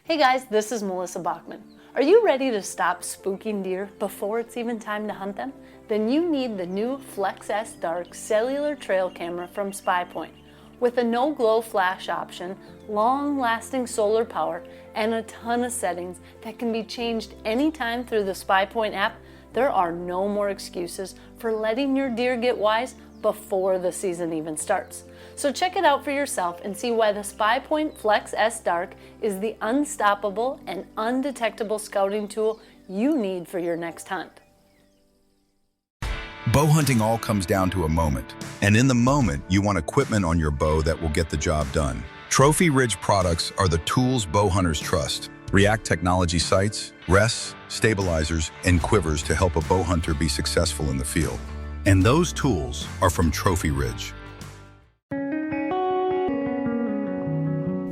Hey guys, this is Melissa Bachman. Are you ready to stop spooking deer before it's even time to hunt them? Then you need the new Flex S Dark cellular trail camera from SpyPoint. With a no-glow flash option, long-lasting solar power, and a ton of settings that can be changed anytime through the SpyPoint app, there are no more excuses for letting your deer get wise before the season even starts. So check it out for yourself and see why the SpyPoint Flex S Dark is the unstoppable and undetectable scouting tool you need for your next hunt. Bow hunting all comes down to a moment. And in the moment, you want equipment on your bow that will get the job done. Trophy Ridge products are the tools bow hunters trust. React Technology sights, rests, stabilizers, and quivers to help a bow hunter be successful in the field. And those tools are from Trophy Ridge.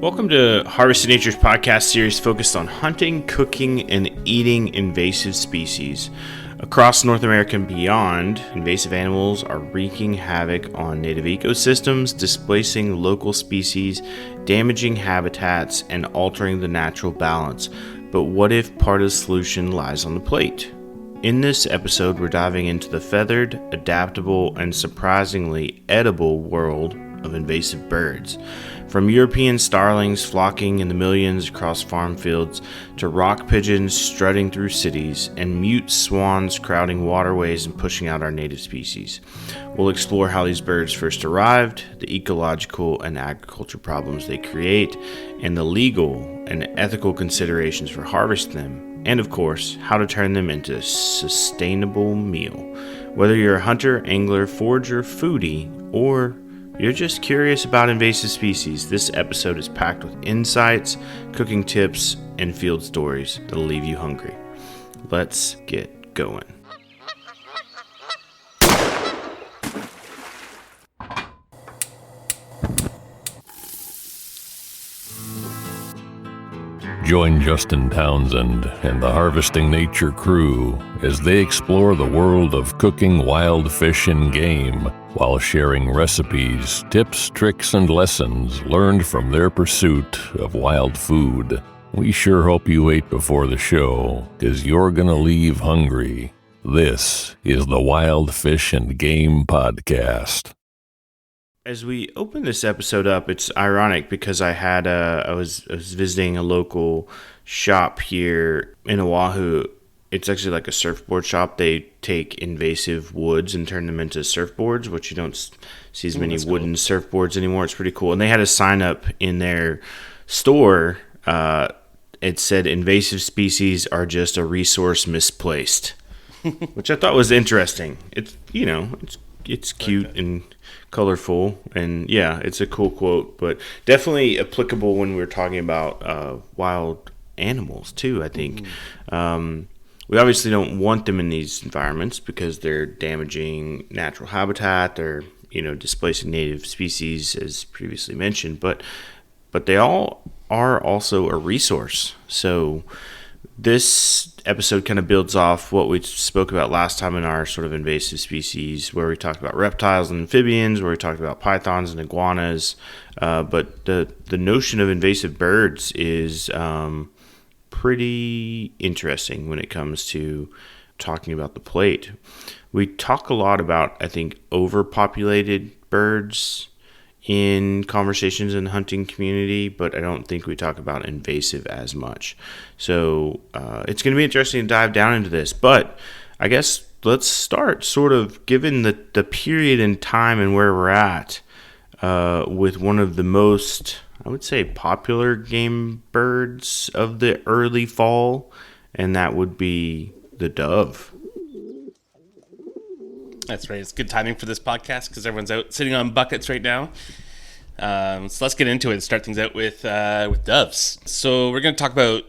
Welcome to Harvesting Nature's podcast series focused on hunting, cooking, and eating invasive species. Across North America and beyond, invasive animals are wreaking havoc on native ecosystems, displacing local species, damaging habitats, and altering the natural balance. But what if part of the solution lies on the plate? In this episode, we're diving into the feathered, adaptable, and surprisingly edible world of invasive birds. From European starlings flocking in the millions across farm fields to rock pigeons strutting through cities and mute swans crowding waterways and pushing out our native species. We'll explore how these birds first arrived, the ecological and agriculture problems they create, and the legal and ethical considerations for harvesting them, and of course, how to turn them into a sustainable meal. Whether you're a hunter, angler, forager, foodie, or you're just curious about invasive species, this episode is packed with insights, cooking tips, and field stories that'll leave you hungry. Let's get going. Join Justin Townsend and the Harvesting Nature crew as they explore the world of cooking wild fish and game while sharing recipes, tips, tricks, and lessons learned from their pursuit of wild food. We sure hope you ate before the show, 'cause you're gonna leave hungry. This is the Wild Fish and Game Podcast. As we open this episode up, it's ironic because I was visiting a local shop here in Oahu. It's actually like a surfboard shop. They take invasive woods and turn them into surfboards, which you don't see as many wooden surfboards anymore. It's pretty cool. And they had a sign up in their store. It said invasive species are just a resource misplaced, which I thought was interesting. It's it's cute and colorful, and yeah, it's a cool quote, but definitely applicable when we're talking about wild animals too, I think. We obviously don't want them in these environments because they're damaging natural habitat, they're displacing native species as previously mentioned, but they all are also a resource. So this episode kind of builds off what we spoke about last time in our sort of invasive species, where we talked about reptiles and amphibians, where we talked about pythons and iguanas. But the notion of invasive birds is pretty interesting when it comes to talking about the plate. We talk a lot about, I think, overpopulated birds in conversations in the hunting community, but I don't think we talk about invasive as much. So it's going to be interesting to dive down into this, but I guess let's start sort of given the period in time and where we're at with one of the most, I would say, popular game birds of the early fall, and that would be the dove. That's right. It's good timing for this podcast because everyone's out sitting on buckets right now. So let's get into it and start things out with doves. So we're going to talk about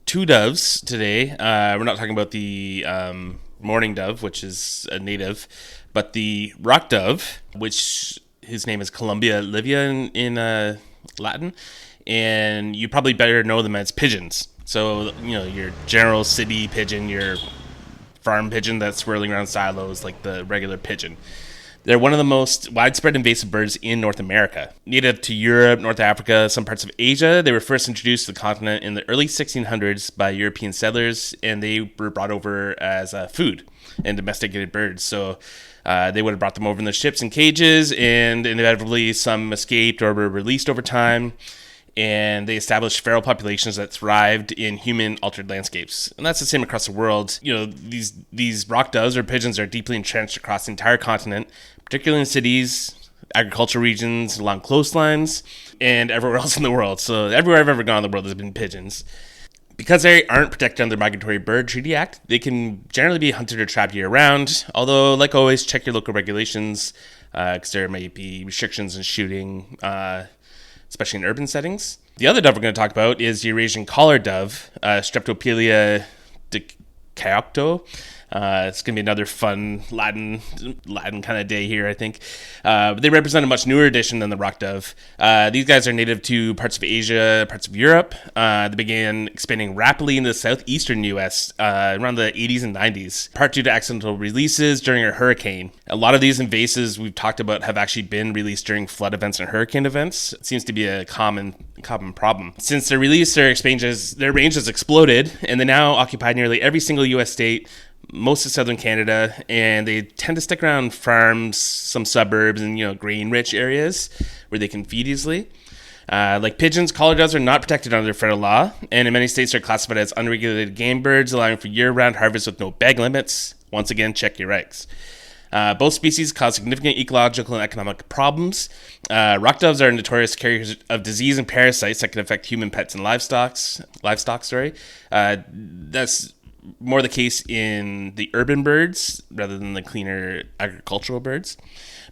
two doves today. We're not talking about the mourning dove, which is a native, but the rock dove, which his name is Columbia livia in Latin, and you probably better know them as pigeons. So your general city pigeon, your farm pigeon that's swirling around silos like the regular pigeon. They're one of the most widespread invasive birds in North America. Native to Europe, North Africa, some parts of Asia, they were first introduced to the continent in the early 1600s by European settlers, and they were brought over as food and domesticated birds. So they would have brought them over in the ships and cages, and inevitably some escaped or were released over time. And they established feral populations that thrived in human-altered landscapes. And that's the same across the world. You know, these rock doves or pigeons are deeply entrenched across the entire continent, particularly in cities, agricultural regions, along coastlines, and everywhere else in the world. So everywhere I've ever gone in the world, there's been pigeons. Because they aren't protected under the Migratory Bird Treaty Act, they can generally be hunted or trapped year-round. Although, like always, check your local regulations, because there may be restrictions in shooting, especially in urban settings. The other dove we're going to talk about is the Eurasian collared dove, Streptopelia dicaocto. It's going to be another fun Latin kind of day here, I think. They represent a much newer edition than the rock dove. These guys are native to parts of Asia, parts of Europe. They began expanding rapidly into the southeastern U.S. Around the 80s and 90s, part due to accidental releases during a hurricane. A lot of these invasives we've talked about have actually been released during flood events and hurricane events. It seems to be a common problem. Since their release, their range has exploded, and they now occupy nearly every single U.S. state, most of southern Canada, and they tend to stick around farms, some suburbs, and grain-rich areas where they can feed easily. Like pigeons, collared doves are not protected under federal law, and in many states are classified as unregulated game birds, allowing for year-round harvest with no bag limits. Once again, check your regs. Both species cause significant ecological and economic problems. Rock doves are notorious carriers of disease and parasites that can affect human pets and livestock. That's more the case in the urban birds rather than the cleaner agricultural birds.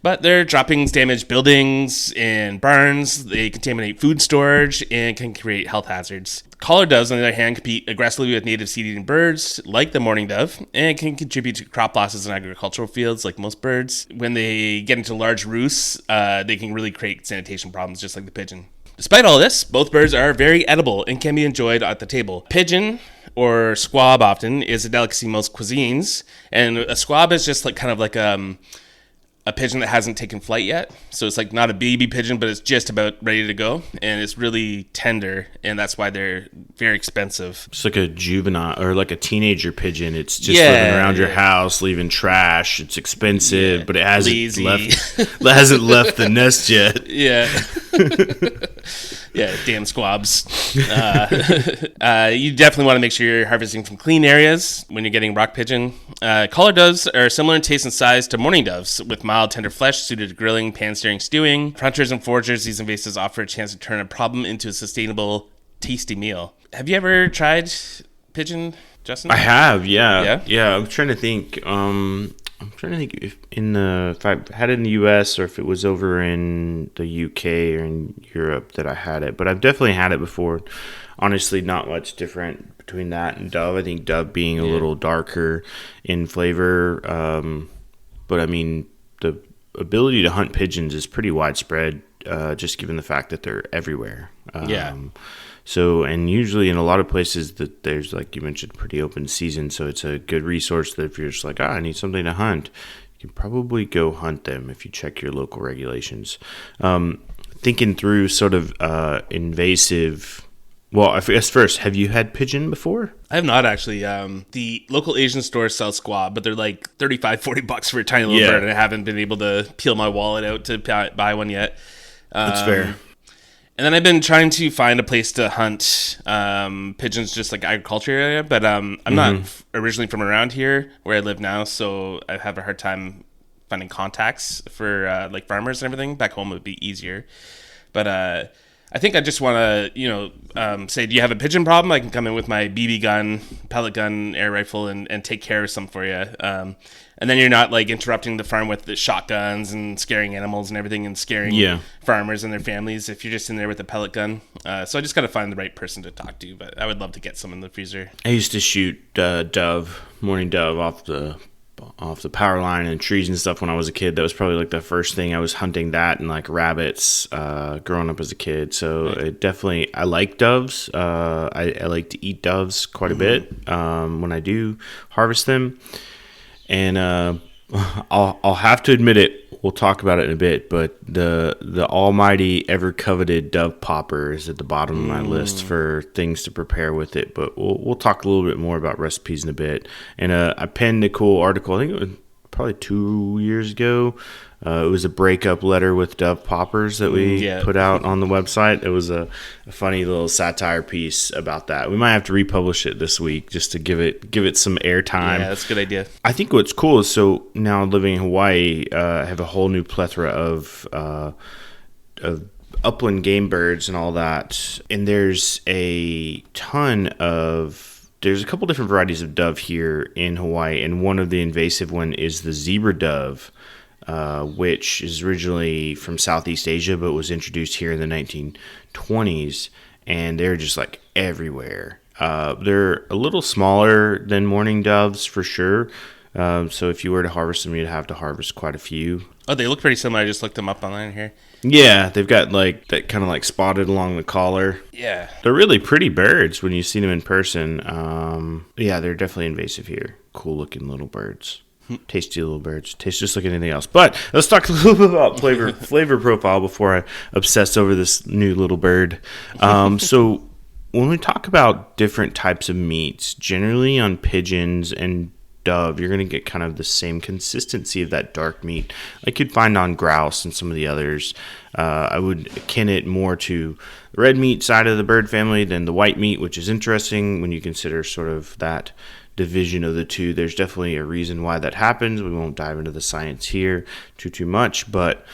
But their droppings damage buildings and barns, they contaminate food storage, and can create health hazards. Collared doves, on the other hand, compete aggressively with native seed-eating birds, like the mourning dove, and can contribute to crop losses in agricultural fields, like most birds. When they get into large roosts, they can really create sanitation problems, just like the pigeon. Despite all this, both birds are very edible and can be enjoyed at the table. Pigeon, or squab often, is a delicacy in most cuisines, and a squab is just like a pigeon that hasn't taken flight yet. So it's like not a baby pigeon, but it's just about ready to go, and it's really tender, and that's why they're very expensive. It's like a juvenile or like a teenager pigeon. It's just living around your house, leaving trash. It's expensive, but it hasn't left the nest yet. Yeah. Yeah, damn squabs. You definitely want to make sure you're harvesting from clean areas when you're getting rock pigeon. Collared doves are similar in taste and size to mourning doves, with mild, tender flesh suited to grilling, pan-searing, stewing. For hunters and foragers, these invasives offer a chance to turn a problem into a sustainable, tasty meal. Have you ever tried pigeon, Justin? I have, yeah. I'm trying to think. If I had it in the U.S. or if it was over in the U.K. or in Europe that I had it. But I've definitely had it before. Honestly, not much different between that and dove. I think dove being a little darker in flavor. But I mean, the ability to hunt pigeons is pretty widespread, just given the fact that they're everywhere. So, and usually in a lot of places that there's, like you mentioned, pretty open season. So it's a good resource that if you're just like, I need something to hunt, you can probably go hunt them if you check your local regulations. Thinking through sort of invasive. Well, I guess first, have you had pigeon before? I have not, actually. The local Asian stores sell squab, but they're like $35-$40 for a tiny little bird, and I haven't been able to peel my wallet out to buy one yet. That's fair. And then I've been trying to find a place to hunt pigeons, just like agriculture area, but I'm not originally from around here where I live now, so I have a hard time finding contacts for like farmers and everything. Back home it would be easier. But I think I just want to, say, do you have a pigeon problem? I can come in with my BB gun, pellet gun, air rifle, and take care of some for you. And then you're not like interrupting the farm with the shotguns and scaring animals and everything and scaring farmers and their families if you're just in there with a pellet gun. So I just got to find the right person to talk to, but I would love to get some in the freezer. I used to shoot mourning dove off the power line and trees and stuff when I was a kid. That was probably like the first thing I was hunting, that and like rabbits growing up as a kid. So it definitely, I like doves. I like to eat doves quite a bit when I do harvest them. And I'll have to admit it, we'll talk about it in a bit, but the almighty, ever coveted dove popper is at the bottom of my list for things to prepare with it. But we'll talk a little bit more about recipes in a bit. And I penned a cool article. I think it was probably 2 years ago. It was a breakup letter with dove poppers that we put out on the website. It was a funny little satire piece about that. We might have to republish it this week just to give it some airtime. Yeah, that's a good idea. I think what's cool is, so now living in Hawaii, I have a whole new plethora of upland game birds and all that. And there's a couple different varieties of dove here in Hawaii, and one of the invasive one is the zebra dove, which is originally from Southeast Asia, but was introduced here in the 1920s, and they're just like everywhere. They're a little smaller than mourning doves for sure. So if you were to harvest them, you'd have to harvest quite a few. Oh, they look pretty similar. I just looked them up online here. Yeah, they've got like that kind of like spotted along the collar. Yeah. They're really pretty birds when you see them in person. Yeah, they're definitely invasive here. Cool looking little birds. Tasty little birds. Taste just like anything else. But let's talk a little bit about flavor profile before I obsess over this new little bird. So when we talk about different types of meats, generally on pigeons and dove, you're going to get kind of the same consistency of that dark meat like you'd find on grouse and some of the others. I would akin it more to the red meat side of the bird family than the white meat, which is interesting when you consider sort of that division of the two. There's definitely a reason why that happens. We won't dive into the science here too much, but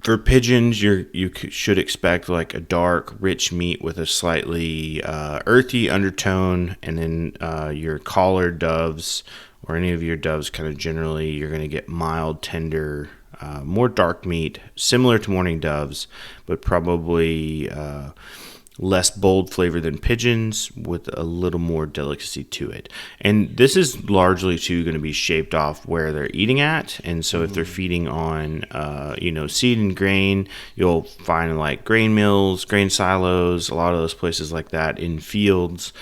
for pigeons, you should expect like a dark, rich meat with a slightly earthy undertone, and then your collared doves or any of your doves, kind of generally, you're going to get mild, tender, more dark meat, similar to mourning doves, but probably less bold flavor than pigeons, with a little more delicacy to it. And this is largely too going to be shaped off where they're eating at. And so if they're feeding on seed and grain, you'll find like grain mills, grain silos, a lot of those places like that in fields.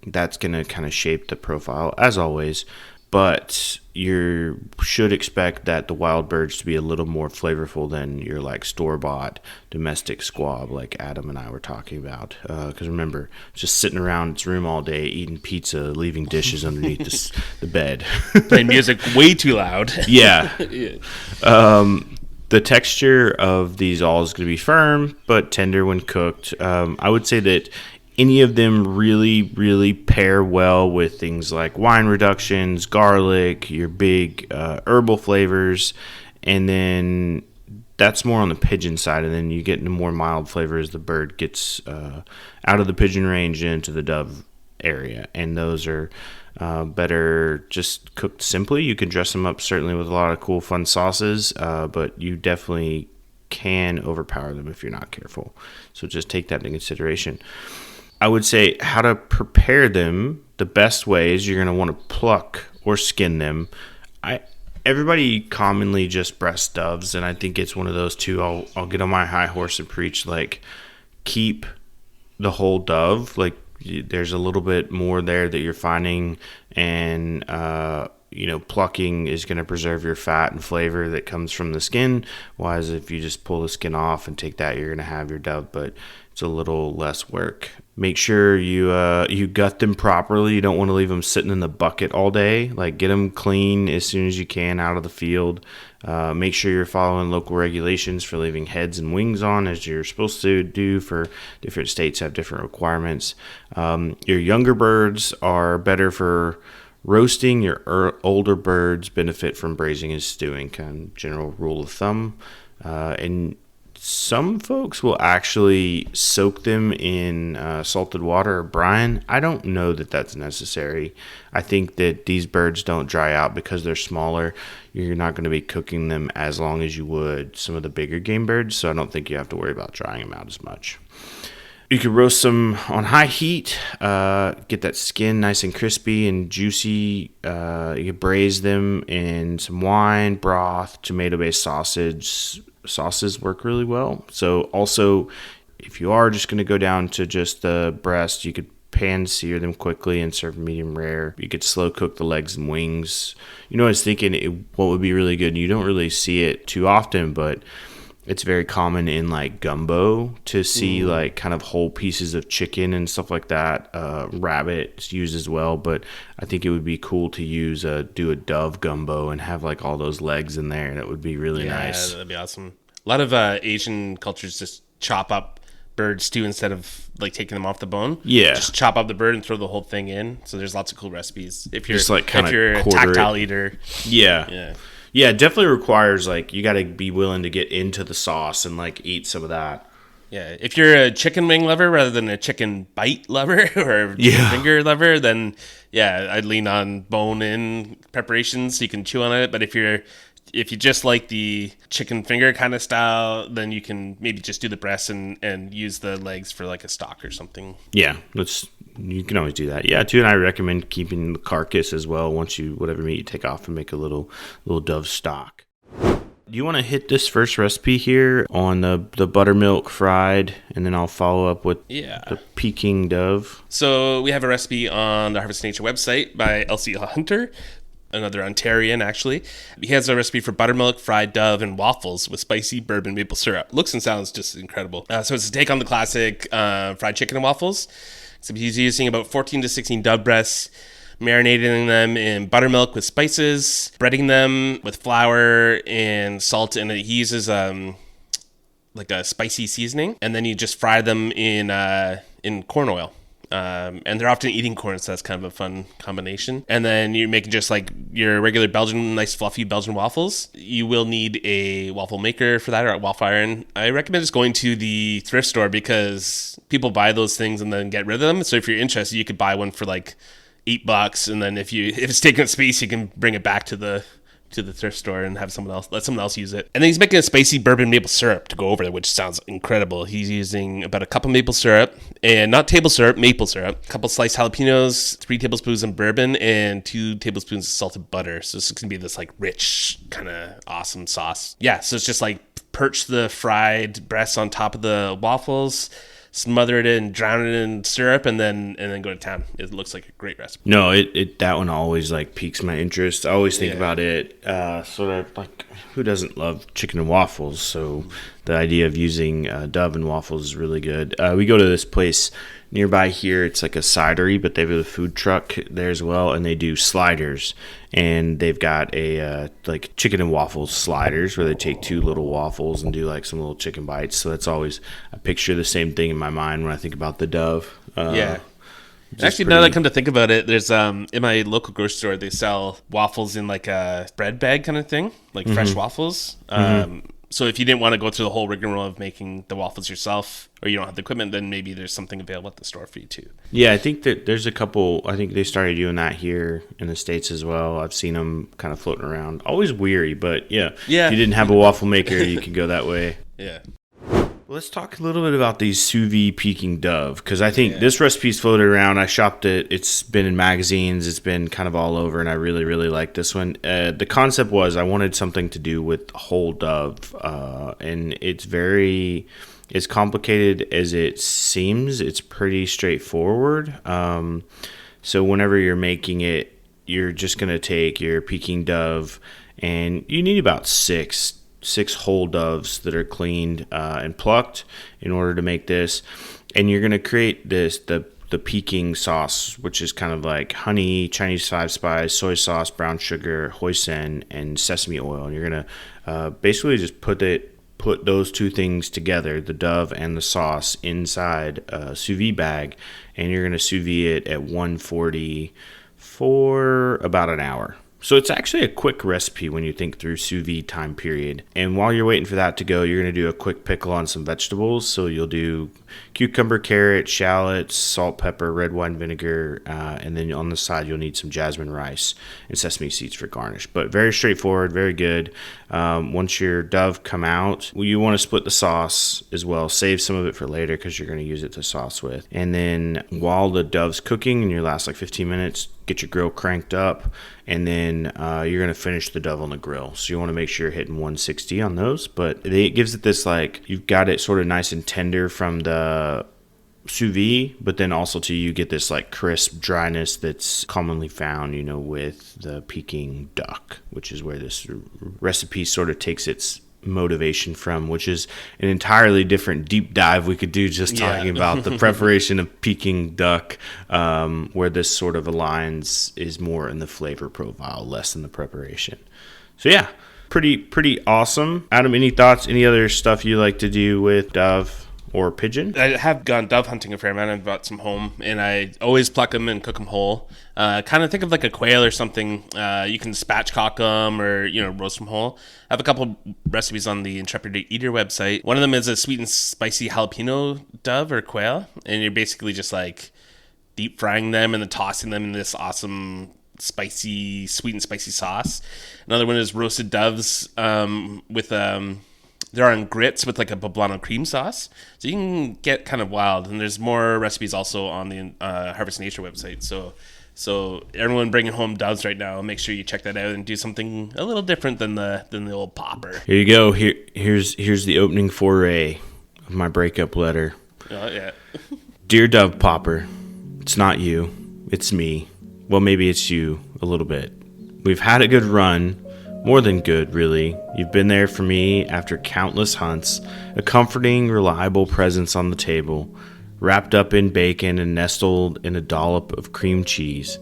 That's going to kind of shape the profile as always. But you should expect that the wild birds to be a little more flavorful than your like store-bought domestic squab like Adam and I were talking about. Because remember, just sitting around its room all day, eating pizza, leaving dishes underneath the bed. Playing music way too loud. Yeah. The texture of these all is going to be firm, but tender when cooked. I would say that any of them really, really pair well with things like wine reductions, garlic, your big herbal flavors, and then that's more on the pigeon side, and then you get into more mild flavor as the bird gets out of the pigeon range into the dove area, and those are better just cooked simply. You can dress them up certainly with a lot of cool, fun sauces, but you definitely can overpower them if you're not careful. So just take that into consideration. I would say how to prepare them. The best way is you're going to want to pluck or skin them. Everybody commonly just breast doves, and I think it's one of those two. I'll get on my high horse and preach, like, keep the whole dove. Like, there's a little bit more there that you're finding, and plucking is going to preserve your fat and flavor that comes from the skin. Whereas if you just pull the skin off and take that, you're going to have your dove, but it's a little less work. Make sure you gut them properly. You don't want to leave them sitting in the bucket all day. Like, get them clean as soon as you can out of the field. Make sure you're following local regulations for leaving heads and wings on, as you're supposed to do. For different states have different requirements. Your younger birds are better for roasting. Your older birds benefit from braising and stewing, kind of general rule of thumb. And some folks will actually soak them in salted water or brine. I don't know that that's necessary. I think that these birds don't dry out because they're smaller. You're not going to be cooking them as long as you would some of the bigger game birds, so I don't think you have to worry about drying them out as much. You can roast them on high heat, get that skin nice and crispy and juicy. You can braise them in some wine, broth, tomato-based sausage. Sauces work really well. So also, if you are just going to go down to just the breast, you could pan sear them quickly and serve medium rare. You could slow cook the legs and wings. You know, I was thinking what would be really good, and you don't really see it too often, but it's very common in like gumbo to see like kind of whole pieces of chicken and stuff like that. Rabbit's used as well, but I think it would be cool to do a dove gumbo and have like all those legs in there. That would be really nice. Yeah, that'd be awesome. A lot of Asian cultures just chop up birds too instead of like taking them off the bone. Yeah, just chop up the bird and throw the whole thing in. So there's lots of cool recipes if you're just like if you're a tactile eater. Yeah, it definitely requires like you got to be willing to get into the sauce and like eat some of that. Yeah, if you're a chicken wing lover rather than a chicken bite lover or a chicken finger lover, then yeah, I'd lean on bone-in preparations so you can chew on it. But if you just like the chicken finger kind of style, then you can maybe just do the breast and use the legs for like a stock or something. Yeah, you can always do that. Yeah, too, and I recommend keeping the carcass as well. Once whatever meat you take off, and make a little dove stock. Do you want to hit this first recipe here on the buttermilk fried, and then I'll follow up with the Peking dove? So we have a recipe on the Harvest Nature website by Elsie Hunter, another Ontarian actually. He has a recipe for buttermilk, fried dove, and waffles with spicy bourbon maple syrup. Looks and sounds just incredible. So it's a take on the classic fried chicken and waffles. So he's using about 14 to 16 dove breasts, marinating them in buttermilk with spices, breading them with flour and salt, and he uses like a spicy seasoning, and then you just fry them in corn oil. And they're often eating corn, so that's kind of a fun combination. And then you're making just like your regular Belgian, nice fluffy Belgian waffles. You will need a waffle maker for that, or a waffle iron. I recommend just going to the thrift store because people buy those things and then get rid of them. So if you're interested, you could buy one for like $8, and then if it's taking up space, you can bring it back to the thrift store and let someone else use it. And then he's making a spicy bourbon maple syrup to go over it, which sounds incredible. He's using about a cup of maple syrup, and not table syrup, maple syrup, a couple sliced jalapenos, 3 tablespoons of bourbon, and 2 tablespoons of salted butter. So this is going to be this like rich kind of awesome sauce. Yeah, so it's just like perch the fried breasts on top of the waffles, smother it in, drown it in syrup, and then go to town. It looks like a great recipe. No, that one always like piques my interest. I always think about it sort of like, who doesn't love chicken and waffles? So the idea of using dove and waffles is really good. We go to this place nearby here. It's like a cidery, but they have a food truck there as well, and they do sliders. And they've got a like chicken and waffles sliders where they take 2 little waffles and do like some little chicken bites. So that's always, I picture the same thing in my mind when I think about the dove. Actually, now that I come to think about it, there's in my local grocery store, they sell waffles in like a bread bag kind of thing, like fresh waffles. So if you didn't want to go through the whole rigmarole of making the waffles yourself, or you don't have the equipment, then maybe there's something available at the store for you too. Yeah, I think that there's a couple. I think they started doing that here in the States as well. I've seen them kind of floating around. Always weary, but yeah. If you didn't have a waffle maker, you could go that way. Yeah. Let's talk a little bit about these sous vide Peking dove, because I think this recipe's floated around. I shopped it. It's been in magazines. It's been kind of all over, and I really, really like this one. The concept was I wanted something to do with whole dove, and it's as complicated as it seems. It's pretty straightforward. So whenever you're making it, you're just going to take your Peking dove, and you need about six whole doves that are cleaned and plucked in order to make this. And you're going to create the Peking sauce, which is kind of like honey, Chinese 5 spice, soy sauce, brown sugar, hoisin, and sesame oil. And you're going to basically just put those 2 things together, the dove and the sauce, inside a sous vide bag, and you're going to sous vide it at 140 for about an hour. So it's actually a quick recipe when you think through sous vide time period. And while you're waiting for that to go, you're going to do a quick pickle on some vegetables. So you'll do cucumber, carrot, shallots, salt, pepper, red wine vinegar, and then on the side you'll need some jasmine rice and sesame seeds for garnish. But very straightforward, very good. Once your dove come out, you want to split the sauce as well. Save some of it for later because you're going to use it to sauce with. And then while the dove's cooking in your last like 15 minutes, get your grill cranked up, and then you're going to finish the dove on the grill. So you want to make sure you're hitting 160 on those, but it gives it this, like, you've got it sort of nice and tender from the sous vide, but then also too you get this like crisp dryness that's commonly found, with the Peking duck, which is where this recipe sort of takes its motivation from, which is an entirely different deep dive we could do just talking about the preparation of Peking duck, where this sort of aligns is more in the flavor profile, less in the preparation. So yeah, pretty awesome. Adam, any thoughts, any other stuff you like to do with dove or pigeon? I have gone dove hunting a fair amount. I've brought some home, and I always pluck them and cook them whole. Kind of think of like a quail or something. You can spatchcock them or, roast them whole. I have a couple recipes on the Intrepid Eater website. One of them is a sweet and spicy jalapeno dove or quail, and you're basically just like deep frying them and then tossing them in this awesome sweet and spicy sauce. Another one is roasted doves with they're on grits with like a poblano cream sauce, so you can get kind of wild. And there's more recipes also on the Harvest Nature website. So everyone bringing home doves right now, make sure you check that out and do something a little different than the old popper. Here you go. Here's the opening foray of my breakup letter. Oh yeah. Dear Dove Popper, it's not you, it's me. Well, maybe it's you a little bit. We've had a good run. More than good, really. You've been there for me after countless hunts, a comforting, reliable presence on the table, wrapped up in bacon and nestled in a dollop of cream cheese.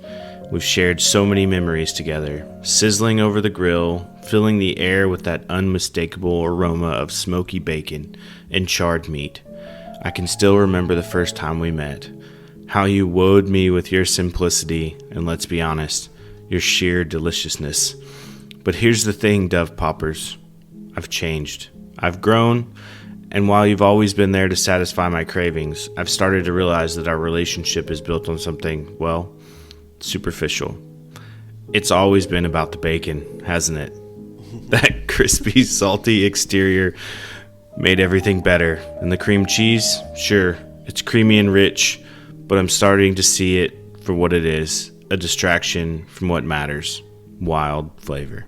We've shared so many memories together, sizzling over the grill, filling the air with that unmistakable aroma of smoky bacon and charred meat. I can still remember the first time we met, how you wooed me with your simplicity, and let's be honest, your sheer deliciousness. But here's the thing, Dove Poppers. I've changed. I've grown, and while you've always been there to satisfy my cravings, I've started to realize that our relationship is built on something, well, superficial. It's always been about the bacon, hasn't it? That crispy, salty exterior made everything better. And the cream cheese, sure, it's creamy and rich, but I'm starting to see it for what it is, a distraction from what matters, wild flavor.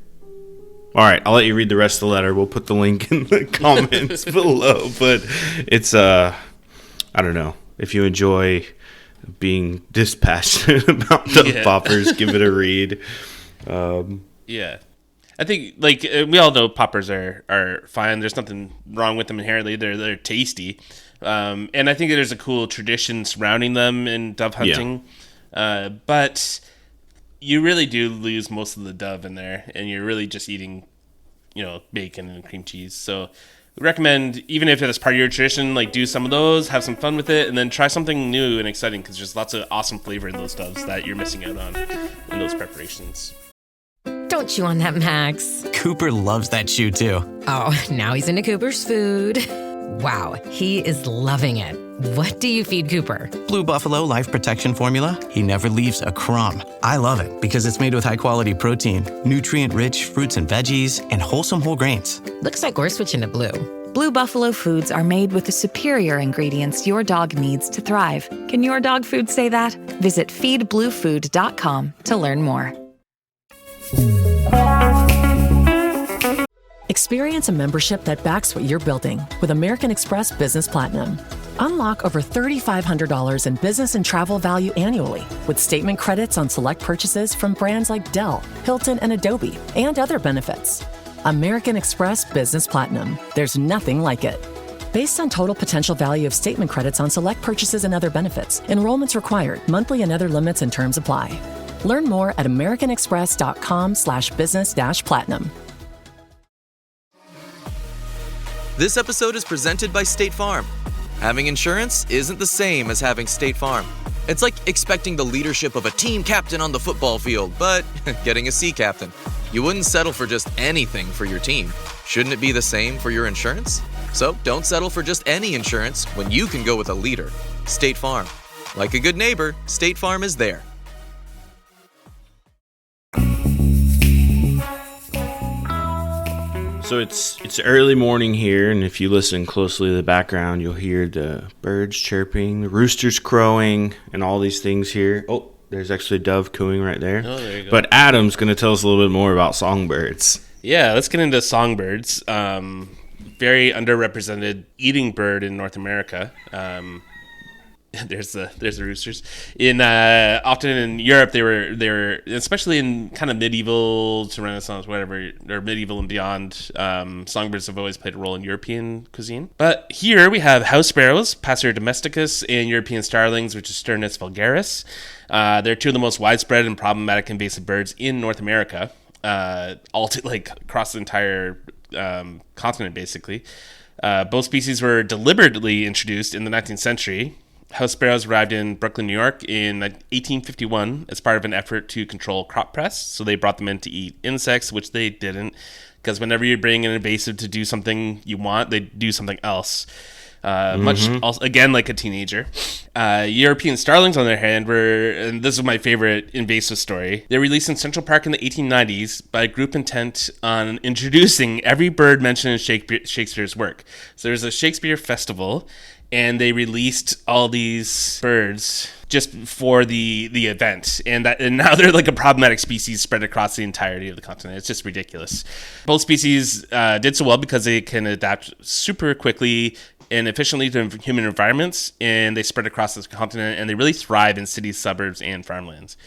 All right, I'll let you read the rest of the letter. We'll put the link in the comments below. But it's, I don't know. If you enjoy being dispassionate about Dove Poppers, give it a read. Yeah. I think, we all know poppers are fine. There's nothing wrong with them inherently. They're tasty. And I think there's a cool tradition surrounding them in dove hunting. Yeah. But you really do lose most of the dove in there, and you're really just eating, bacon and cream cheese. So we recommend, even if it's part of your tradition, do some of those, have some fun with it, and then try something new and exciting, because there's lots of awesome flavor in those doves that you're missing out on in those preparations. Don't chew on that, Max. Cooper loves that chew, too. Oh, now he's into Cooper's food. Wow, he is loving it. What do you feed Cooper? Blue Buffalo Life Protection Formula. He never leaves a crumb. I love it because it's made with high-quality protein, nutrient-rich fruits and veggies, and wholesome whole grains. Looks like we're switching to Blue. Blue Buffalo foods are made with the superior ingredients your dog needs to thrive. Can your dog food say that? Visit feedbluefood.com to learn more. Experience a membership that backs what you're building with American Express Business Platinum. Unlock over $3,500 in business and travel value annually with statement credits on select purchases from brands like Dell, Hilton, and Adobe, and other benefits. American Express Business Platinum. There's nothing like it. Based on total potential value of statement credits on select purchases and other benefits, enrollments required, monthly and other limits and terms apply. Learn more at americanexpress.com/business-platinum. This episode is presented by State Farm. Having insurance isn't the same as having State Farm. It's like expecting the leadership of a team captain on the football field, but getting a sea captain. You wouldn't settle for just anything for your team. Shouldn't it be the same for your insurance? So don't settle for just any insurance when you can go with a leader. State Farm. Like a good neighbor, State Farm is there. So it's early morning here, and if you listen closely to the background, you'll hear the birds chirping, the roosters crowing, and all these things here. Oh, there's actually a dove cooing right there. Oh, there you go. But Adam's going to tell us a little bit more about songbirds. Yeah, let's get into songbirds. Very underrepresented eating bird in North America. there's the roosters. Often in Europe, they were especially in kind of medieval to Renaissance, whatever, or medieval and beyond. Songbirds have always played a role in European cuisine. But here we have house sparrows, Passer domesticus, and European starlings, which is Sturnus vulgaris. They're two of the most widespread and problematic invasive birds in North America, across the entire continent, basically. Both species were deliberately introduced in the 19th century. House sparrows arrived in Brooklyn, New York in 1851 as part of an effort to control crop pests. So they brought them in to eat insects, which they didn't, because whenever you bring an invasive to do something you want, they do something else. Much also, again, like a teenager. European starlings, on their hand, and this is my favorite invasive story. They were released in Central Park in the 1890s by a group intent on introducing every bird mentioned in Shakespeare's work. So there's a Shakespeare festival, and they released all these birds just for the event, and now they're like a problematic species spread across the entirety of the continent. It's just ridiculous. Both species did so well because they can adapt super quickly and efficiently to human environments, and they spread across the continent, and they really thrive in cities, suburbs, and farmlands.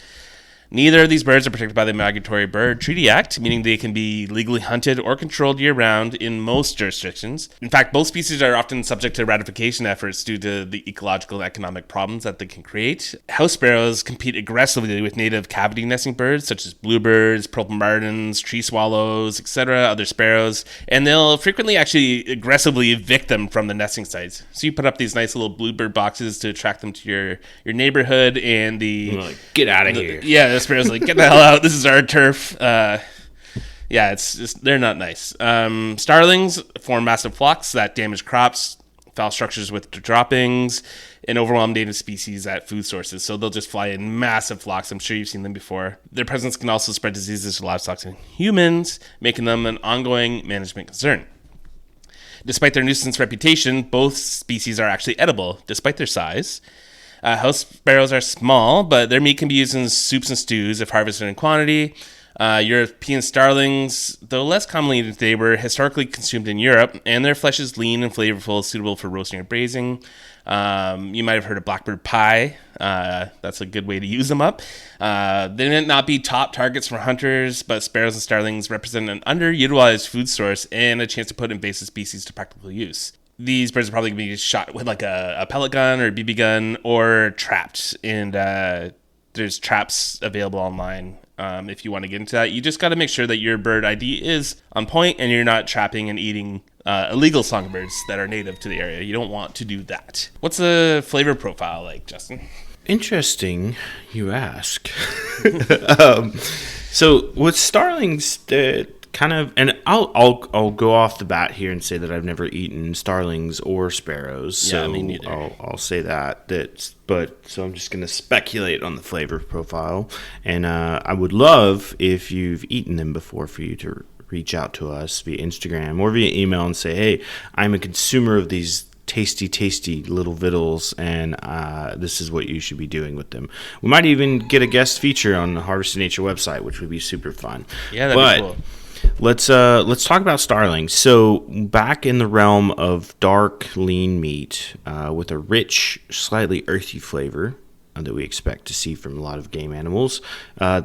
Neither of these birds are protected by the Migratory Bird Treaty Act, meaning they can be legally hunted or controlled year-round in most jurisdictions. In fact, both species are often subject to ratification efforts due to the ecological and economic problems that they can create. House sparrows compete aggressively with native cavity nesting birds, such as bluebirds, purple martins, tree swallows, etc., other sparrows, and they'll frequently actually aggressively evict them from the nesting sites. So you put up these nice little bluebird boxes to attract them to your neighborhood, and get out of here. Yeah, the sparrows like, get the hell out, this is our turf. It's just, they're not nice. Starlings form massive flocks that damage crops, foul structures with droppings, and overwhelm native species at food sources. So they'll just fly in massive flocks. I'm sure you've seen them before. Their presence can also spread diseases to livestock and humans, making them an ongoing management concern. Despite their nuisance reputation, both species are actually edible, despite their size. House sparrows are small, but their meat can be used in soups and stews if harvested in quantity. European starlings, though less commonly today, were historically consumed in Europe, and their flesh is lean and flavorful, suitable for roasting or braising. You might have heard of blackbird pie. That's a good way to use them up. They may not be top targets for hunters, but sparrows and starlings represent an underutilized food source and a chance to put invasive species to practical use. These birds are probably going to be shot with like a pellet gun or a BB gun or trapped. And there's traps available online if you want to get into that. You just got to make sure that your bird ID is on point and you're not trapping and eating illegal songbirds that are native to the area. You don't want to do that. What's the flavor profile like, Justin? Interesting you ask. So with starlings, kind of, and I'll go off the bat here and say that I've never eaten starlings or sparrows. Yeah, so me neither. I'll say so I'm just going to speculate on the flavor profile, and I would love if you've eaten them before for you to reach out to us via Instagram or via email and say, hey, I'm a consumer of these tasty little vittles, and this is what you should be doing with them. We might even get a guest feature on the Harvest in Nature website, which would be super fun. Yeah, that'd be cool. Let's talk about starlings. So back in the realm of dark, lean meat with a rich, slightly earthy flavor that we expect to see from a lot of game animals,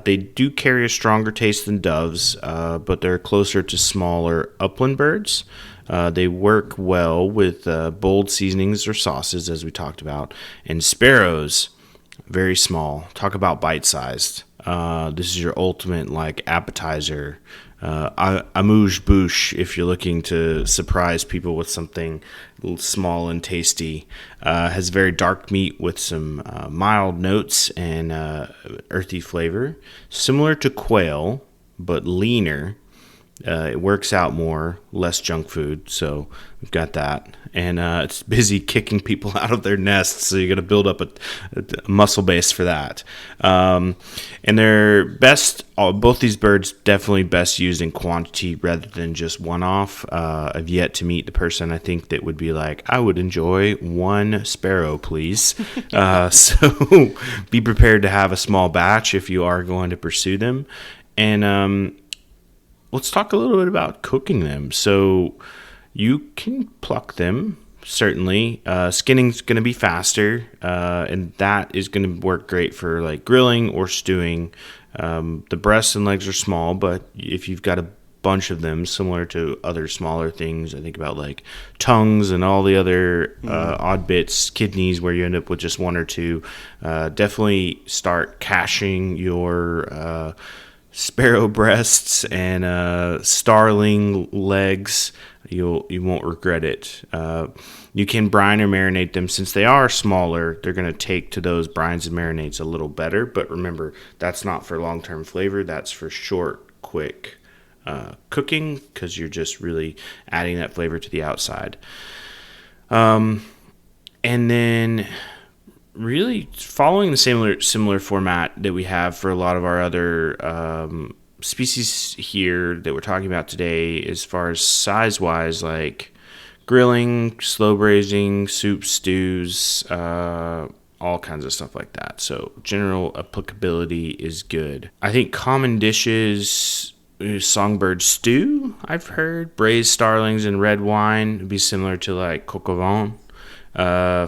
they do carry a stronger taste than doves, but they're closer to smaller upland birds. They work well with bold seasonings or sauces, as we talked about. And sparrows, very small. Talk about bite-sized. This is your ultimate appetizer. Amuse-bouche if you're looking to surprise people with something small and tasty. Has very dark meat with some mild notes and earthy flavor. Similar to quail, but leaner. It works out more, less junk food, so we've got that. And it's busy kicking people out of their nests, so you got to build up a muscle base for that. And they're best, both these birds definitely best used in quantity rather than just one-off. I've yet to meet the person I think that would be like, I would enjoy one sparrow, please. So be prepared to have a small batch if you are going to pursue them. And let's talk a little bit about cooking them. So you can pluck them certainly. Skinning's going to be faster, and that is going to work great for like grilling or stewing. The breasts and legs are small, but if you've got a bunch of them, similar to other smaller things, I think about like tongues and all the other odd bits, kidneys, where you end up with just one or two. Definitely start caching your sparrow breasts and starling legs. You won't regret it. You can brine or marinate them. Since they are smaller, they're going to take to those brines and marinades a little better. But remember, that's not for long-term flavor. That's for short, quick cooking, because you're just really adding that flavor to the outside. And then really following the similar format that we have for a lot of our other species here that we're talking about today, as far as size-wise, like grilling, slow braising, soup, stews, all kinds of stuff like that. So general applicability is good. I think common dishes, songbird stew, I've heard. Braised starlings in red wine would be similar to like coq au vin.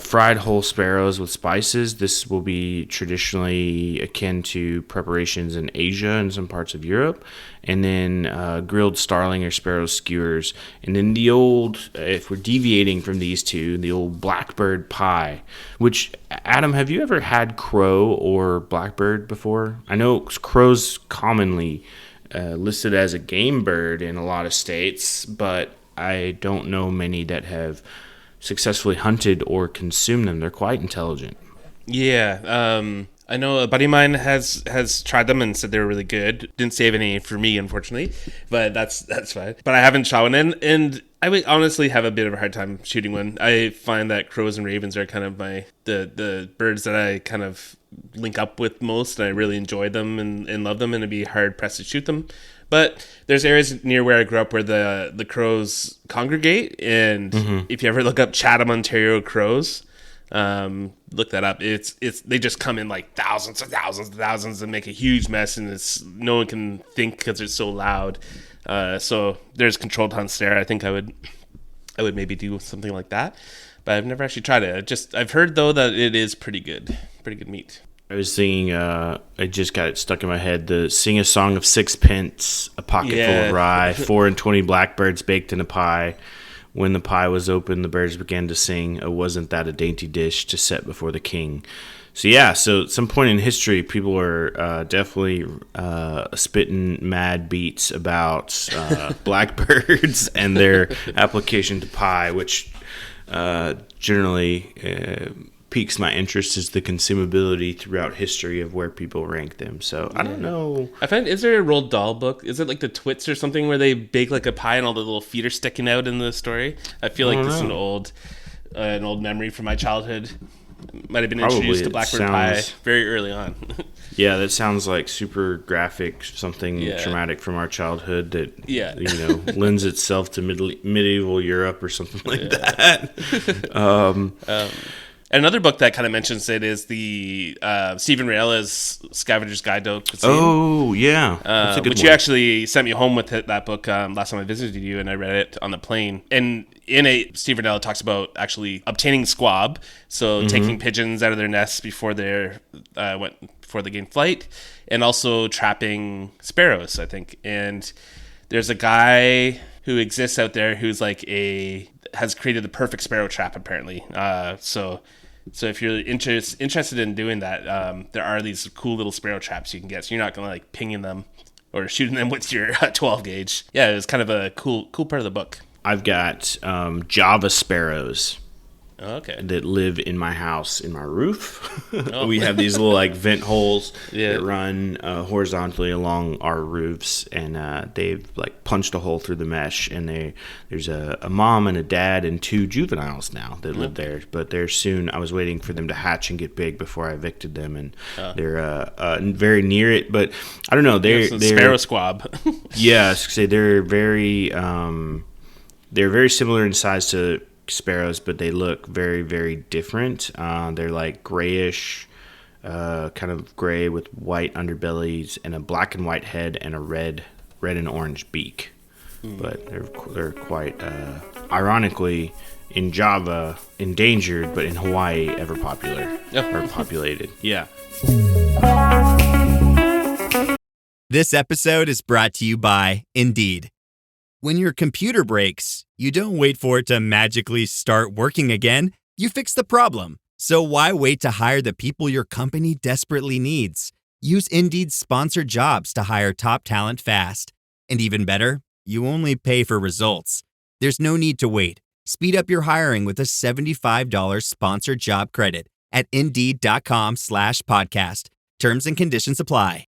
Fried whole sparrows with spices. This will be traditionally akin to preparations in Asia and some parts of Europe. And then grilled starling or sparrow skewers. And then the old, if we're deviating from these two, the old blackbird pie. Which, Adam, have you ever had crow or blackbird before? I know crow's commonly listed as a game bird in a lot of states, but I don't know many that have successfully hunted or consumed them. They're quite intelligent. Yeah, I know a buddy of mine has tried them and said they were really good. Didn't save any for me, unfortunately, but that's fine. But I haven't shot one, and I would honestly have a bit of a hard time shooting one. I find that crows and ravens are kind of the birds that I kind of link up with most, and I really enjoy them and love them, and it'd be hard pressed to shoot them. But there's areas near where I grew up where the crows congregate, and if you ever look up Chatham, Ontario crows, look that up. It's they just come in like thousands and make a huge mess, and no one can think because it's so loud. So there's controlled hunts there. I think I would maybe do something like that, but I've never actually tried it. I've heard though that it is pretty good meat. I was thinking, I just got it stuck in my head, the sing a song of sixpence, a pocket full of rye, 4 and 20 blackbirds baked in a pie. When the pie was open, the birds began to sing, "Oh, wasn't that a dainty dish to set before the king?" So yeah, so at some point in history, people were definitely spitting mad beats about blackbirds and their application to pie, which generally piques my interest is the consumability throughout history of where people rank them. So I don't know. I find, is there a Roald Dahl book? Is it like the Twits or something where they bake like a pie and all the little feet are sticking out in the story? I feel like this is an old memory from my childhood. Might have been introduced to blackbird pie very early on. Yeah, that sounds like super graphic, something traumatic from our childhood that lends itself to medieval Europe or something like that. Another book that kind of mentions it is the Stephen Raela's Scavenger's Guide to Cuisine. Oh, yeah. That's a good which one. You actually sent me home with that book last time I visited you, and I read it on the plane. And in it, Stephen Raela talks about actually obtaining squab, so taking pigeons out of their nests before they gain flight, and also trapping sparrows, I think. And there's a guy who exists out there who's has created the perfect sparrow trap, apparently. So if you're interested in doing that, there are these cool little sparrow traps you can get. So you're not going to like pinging them or shooting them with your 12 gauge. Yeah, it was kind of a cool part of the book. I've got Java sparrows. Okay. That live in my house, in my roof. We have these little like vent holes that run horizontally along our roofs, and they've like punched a hole through the mesh. And there's a mom and a dad and 2 juveniles now that live there. But they're soon. I was waiting for them to hatch and get big before I evicted them, and they're very near it. But I don't know. They're sparrow squab. Yeah, they're very similar in size to sparrows, but they look very, very different. They're like grayish, kind of gray with white underbellies and a black and white head and a red and orange beak. But they're quite ironically in Java, endangered, but in Hawaii, ever popular. Yep. Or populated. Yeah. This episode is brought to you by Indeed. When your computer breaks, you don't wait for it to magically start working again. You fix the problem. So why wait to hire the people your company desperately needs? Use Indeed's sponsored jobs to hire top talent fast. And even better, you only pay for results. There's no need to wait. Speed up your hiring with a $75 sponsored job credit at Indeed.com/podcast. Terms and conditions apply.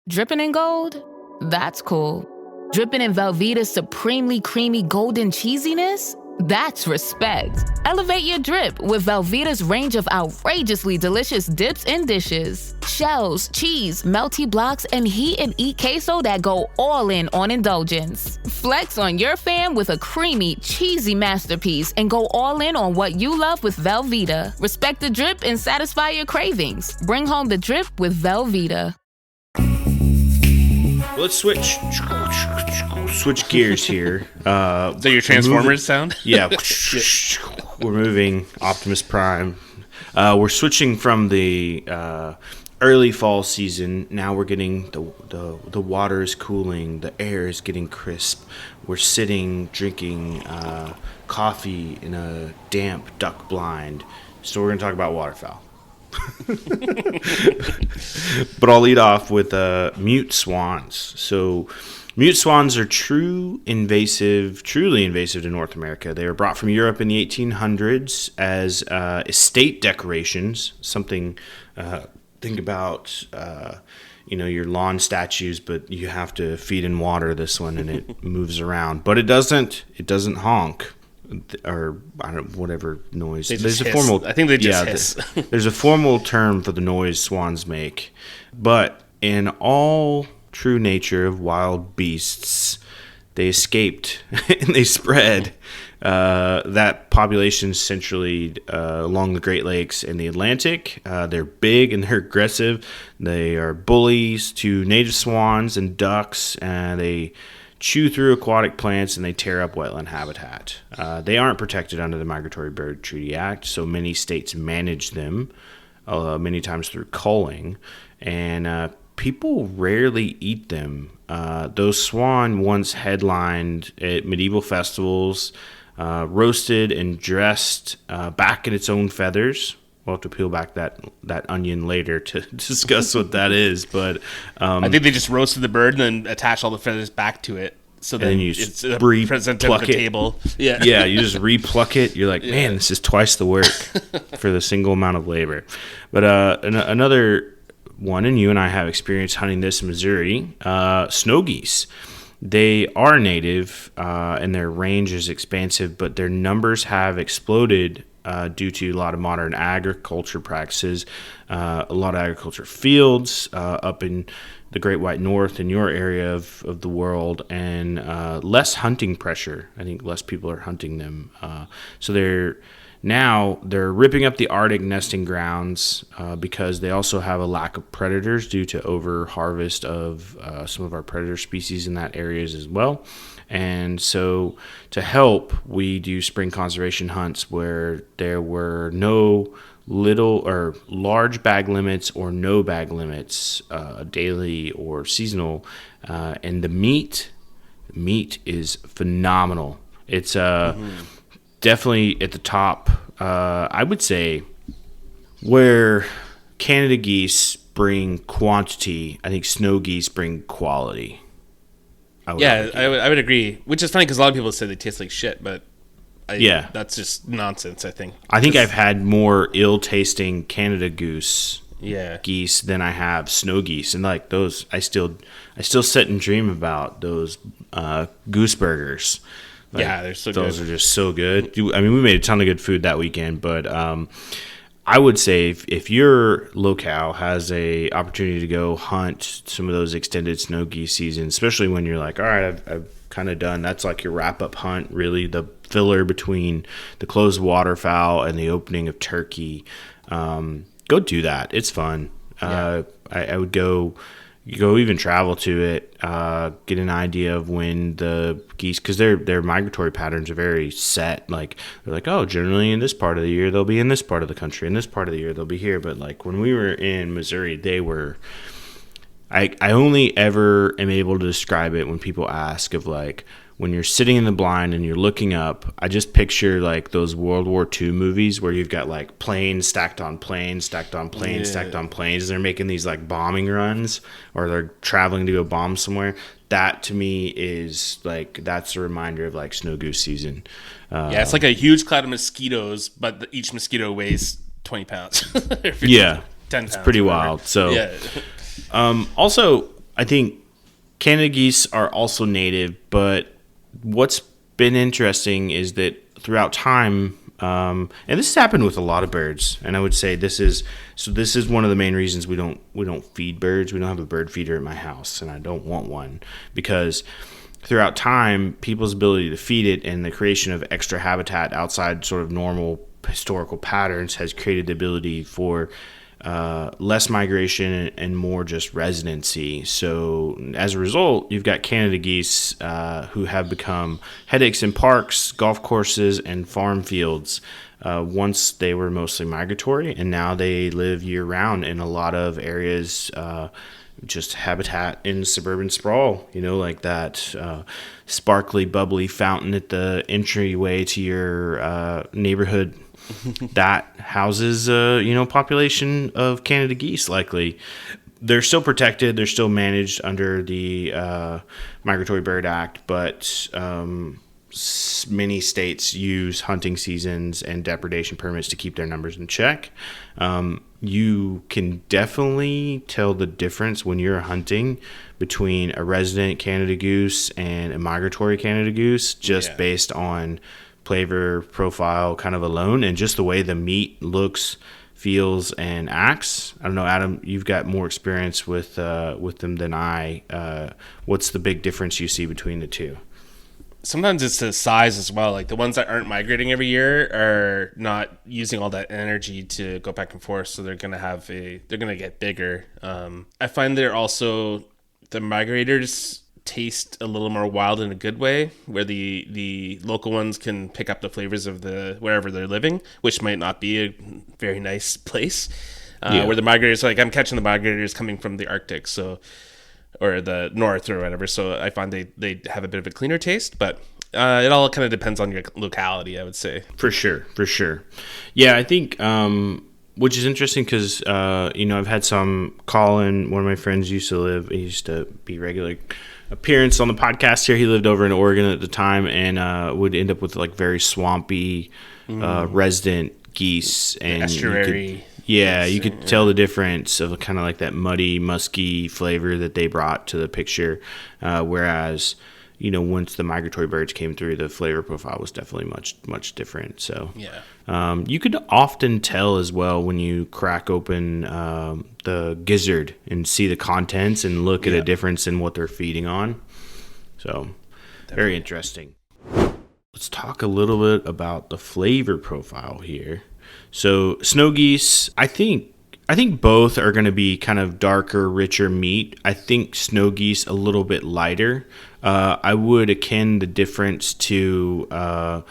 Dripping in gold? That's cool. Dripping in Velveeta's supremely creamy golden cheesiness? That's respect. Elevate your drip with Velveeta's range of outrageously delicious dips and dishes. Shells, cheese, melty blocks, and heat and eat queso that go all in on indulgence. Flex on your fam with a creamy, cheesy masterpiece and go all in on what you love with Velveeta. Respect the drip and satisfy your cravings. Bring home the drip with Velveeta. Let's switch gears here. Is that your Transformers sound? Yeah. We're moving Optimus Prime. We're switching from the early fall season. Now we're getting the water is cooling. The air is getting crisp. We're sitting, drinking coffee in a damp duck blind. So we're going to talk about waterfowl. But I'll lead off with mute swans. So mute swans are truly invasive to North America. They were brought from Europe in the 1800s as estate decorations. Something, think about, your lawn statues, but you have to feed and water this one, and it moves around. But it doesn't honk. Or I don't whatever noise. There's a formal. I think they just hiss. There's a formal term for the noise swans make, but in all true nature of wild beasts, they escaped and they spread. That population centrally along the Great Lakes and the Atlantic. They're big and they're aggressive. They are bullies to native swans and ducks, and they chew through aquatic plants and they tear up wetland habitat. They aren't protected under the Migratory Bird Treaty Act, so many states manage them, many times through culling, and people rarely eat them. Those swan once headlined at medieval festivals, roasted and dressed back in its own feathers. We'll have to peel back that onion later to discuss what that is, but I think they just roasted the bird and then attach all the feathers back to it, so then it's presented at the table. Yeah, you just repluck it. You're like, man, this is twice the work for the single amount of labor. But another one, and you and I have experience hunting this in Missouri, snow geese. They are native, and their range is expansive, but their numbers have exploded due to a lot of modern agriculture practices, a lot of agriculture fields up in the Great White North in your area of the world, and less hunting pressure. I think less people are hunting them. So they're ripping up the Arctic nesting grounds because they also have a lack of predators due to over harvest of some of our predator species in that areas as well. And so to help, we do spring conservation hunts where there were no little or large bag limits or no bag limits, daily or seasonal. And the meat is phenomenal. It's definitely at the top. I would say where Canada geese bring quantity, I think snow geese bring quality. I would agree. Which is funny because a lot of people say they taste like shit, but that's just nonsense. I think I've had more ill-tasting Canada geese than I have snow geese, and like those, I still sit and dream about those goose burgers. Like, they're so those good. Are just so good. I mean, we made a ton of good food that weekend, but I would say if your locale has a opportunity to go hunt some of those extended snow geese seasons, especially when you're like, all right, I've kind of done, that's like your wrap-up hunt, really the filler between the close of waterfowl and the opening of turkey. Go do that. It's fun. I would go you go even travel to it, get an idea of when the geese, because their migratory patterns are very set. Like they're like, oh, generally in this part of the year they'll be in this part of the country, in this part of the year they'll be here. But like when we were in Missouri, they were. I only ever am able to describe it when people ask of like when you're sitting in the blind and you're looking up. I just picture like those World War II movies where you've got like planes stacked on planes, stacked on planes, stacked on planes. They're making these like bombing runs or they're traveling to go bomb somewhere. That to me is like that's a reminder of like snow goose season. Yeah, it's like a huge cloud of mosquitoes, but each mosquito weighs 20 pounds. 10 it's pretty wild. So. Yeah. Also, I think Canada geese are also native, but what's been interesting is that throughout time, and this has happened with a lot of birds, and I would say this is one of the main reasons we don't feed birds. We don't have a bird feeder at my house, and I don't want one because throughout time, people's ability to feed it and the creation of extra habitat outside sort of normal historical patterns has created the ability for less migration and more just residency. So as a result, you've got Canada geese who have become headaches in parks, golf courses, and farm fields. Once they were mostly migratory, and now they live year-round in a lot of areas, just habitat in suburban sprawl, like that sparkly, bubbly fountain at the entryway to your neighborhood. That houses population of Canada geese. Likely they're still protected, they're still managed under the Migratory Bird Act, but many states use hunting seasons and depredation permits to keep their numbers in check. You can definitely tell the difference when you're hunting between a resident Canada goose and a migratory Canada goose just based on flavor profile kind of alone and just the way the meat looks, feels, and acts. I don't know, Adam, you've got more experience with them than I. What's the big difference you see between the two? Sometimes it's the size as well. Like the ones that aren't migrating every year are not using all that energy to go back and forth, so they're gonna get bigger. I find they're also the migrators taste a little more wild in a good way, where the local ones can pick up the flavors of the wherever they're living, which might not be a very nice place. Where the migrators, like I'm catching the migrators coming from the Arctic, or the north or whatever, so I find they have a bit of a cleaner taste, but it all kind of depends on your locality, I would say. For sure. Yeah, I think which is interesting because I've had some Colin, one of my friends he used to be regular appearance on the podcast here. He lived over in Oregon at the time and would end up with like very swampy resident geese and estuary. You could tell the difference of kind of like that muddy, musky flavor that they brought to the picture, whereas once the migratory birds came through, the flavor profile was definitely much different. So you could often tell as well when you crack open the gizzard and see the contents and look at a difference in what they're feeding on. So very interesting. Let's talk a little bit about the flavor profile here. So snow geese, I think both are going to be kind of darker, richer meat. I think snow geese a little bit lighter. I would akin the difference to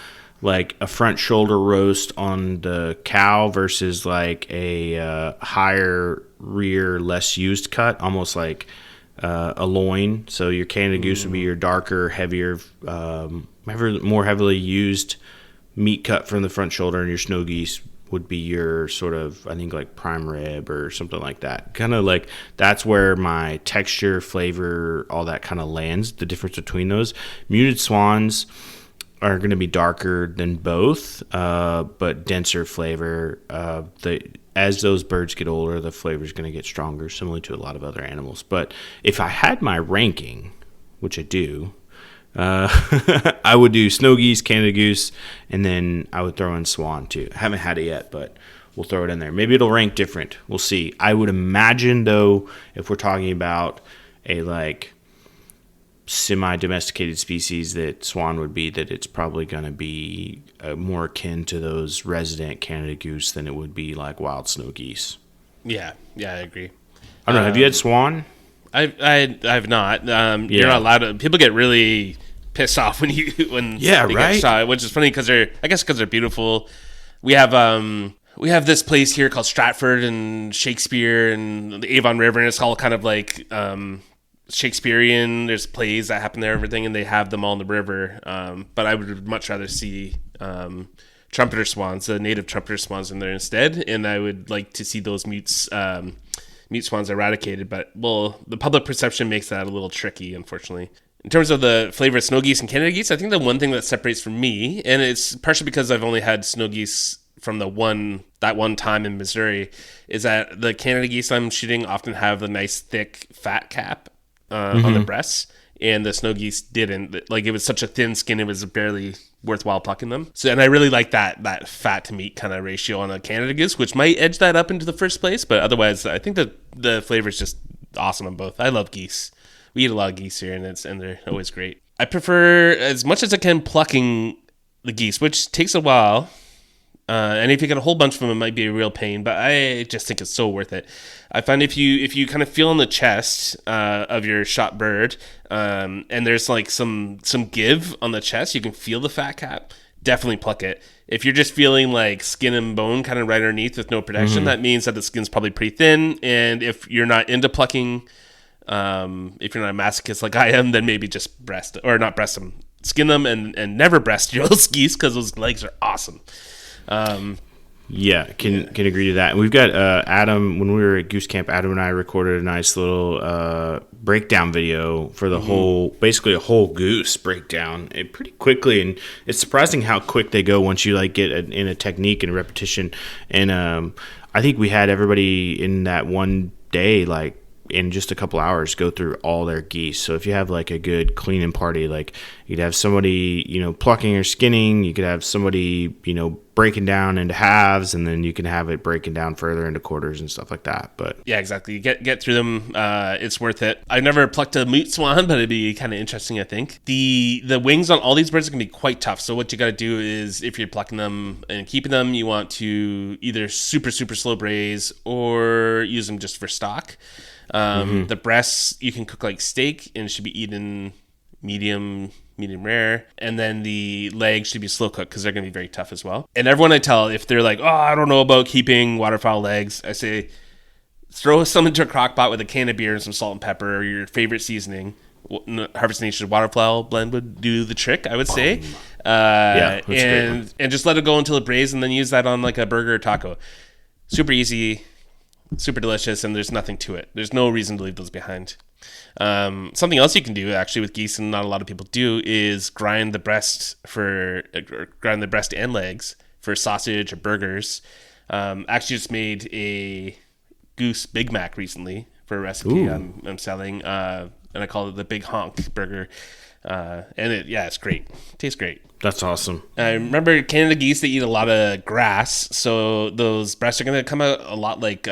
like a front shoulder roast on the cow versus like a higher rear, less used cut, almost like a loin. So your Canada goose would be your darker, heavier, more heavily used meat cut from the front shoulder, and your snow geese would be your sort of, I think, like prime rib or something like that. Kind of like that's where my texture, flavor, all that kind of lands, the difference between those. Muted swans are going to be darker than both, but denser flavor. As those birds get older, the flavor is going to get stronger, similar to a lot of other animals. But if I had my ranking, which I do, I would do snow geese, Canada goose, and then I would throw in swan too. I haven't had it yet, but we'll throw it in there. Maybe it'll rank different. We'll see. I would imagine, though, if we're talking about a like semi-domesticated species that swan would be, that it's probably going to be more akin to those resident Canada goose than it would be like wild snow geese. Yeah, I agree. I don't know. Have you had swan? I've not. You're not allowed to. People get really pissed off when they get shot, which is funny because they're beautiful. We have this place here called Stratford and Shakespeare and the Avon River, and it's all kind of like Shakespearean. There's plays that happen there, everything, and they have them all in the river. But I would much rather see trumpeter swans, the native trumpeter swans, in there instead, and I would like to see those mute swans eradicated. But the public perception makes that a little tricky, unfortunately. In terms of the flavor of snow geese and Canada geese, I think the one thing that separates from me, and it's partially because I've only had snow geese from that one time in Missouri, is that the Canada geese I'm shooting often have the nice thick fat cap on the breasts, and the snow geese didn't. Like, it was such a thin skin, it was barely worthwhile plucking them. So, and I really like that fat to meat kind of ratio on a Canada goose, which might edge that up into the first place, but otherwise I think that the flavor is just awesome on both. I love geese. We eat a lot of geese here, and they're always great. I prefer, as much as I can, plucking the geese, which takes a while. And if you get a whole bunch of them, it might be a real pain, but I just think it's so worth it. I find if you kind of feel on the chest of your shot bird, and there's like some give on the chest, you can feel the fat cap, definitely pluck it. If you're just feeling like skin and bone kind of right underneath with no protection, that means that the skin's probably pretty thin. And if you're not into plucking, if you're not a masochist like I am, then maybe just skin them and never breast your those geese, because those legs are awesome. Can agree to that. And we've got Adam, when we were at Goose Camp, Adam and I recorded a nice little breakdown video for the basically a whole goose breakdown pretty quickly, and it's surprising how quick they go once you like get in a technique and a repetition. And I think we had everybody in that one day, like in just a couple hours, go through all their geese. So if you have like a good cleaning party, like you'd have somebody, plucking or skinning, you could have somebody, breaking down into halves, and then you can have it breaking down further into quarters and stuff like that. But yeah, exactly. You get through them. It's worth it. I've never plucked a mute swan, but it'd be kind of interesting, I think. The wings on all these birds are going to be quite tough. So what you got to do is, if you're plucking them and keeping them, you want to either super, super slow braise or use them just for stock. The breasts you can cook like steak, and it should be eaten medium rare, and then the legs should be slow cooked because they're going to be very tough as well. And everyone I tell, if they're like, I don't know about keeping waterfowl legs, I say throw some into a crock pot with a can of beer and some salt and pepper or your favorite seasoning. Harvest Nature's waterfowl blend would do the trick, I would say. And just let it go until it braises, and then use that on like a burger or taco. Super easy, super delicious, and there's nothing to it. There's no reason to leave those behind. Something else you can do actually with geese, and not a lot of people do, is grind the breast and legs for sausage or burgers. Actually just made a goose Big Mac recently for a recipe I'm selling, and I call it the Big Honk Burger. And it's great. Tastes great. That's awesome. I remember Canada geese, they eat a lot of grass, so those breasts are going to come out a lot like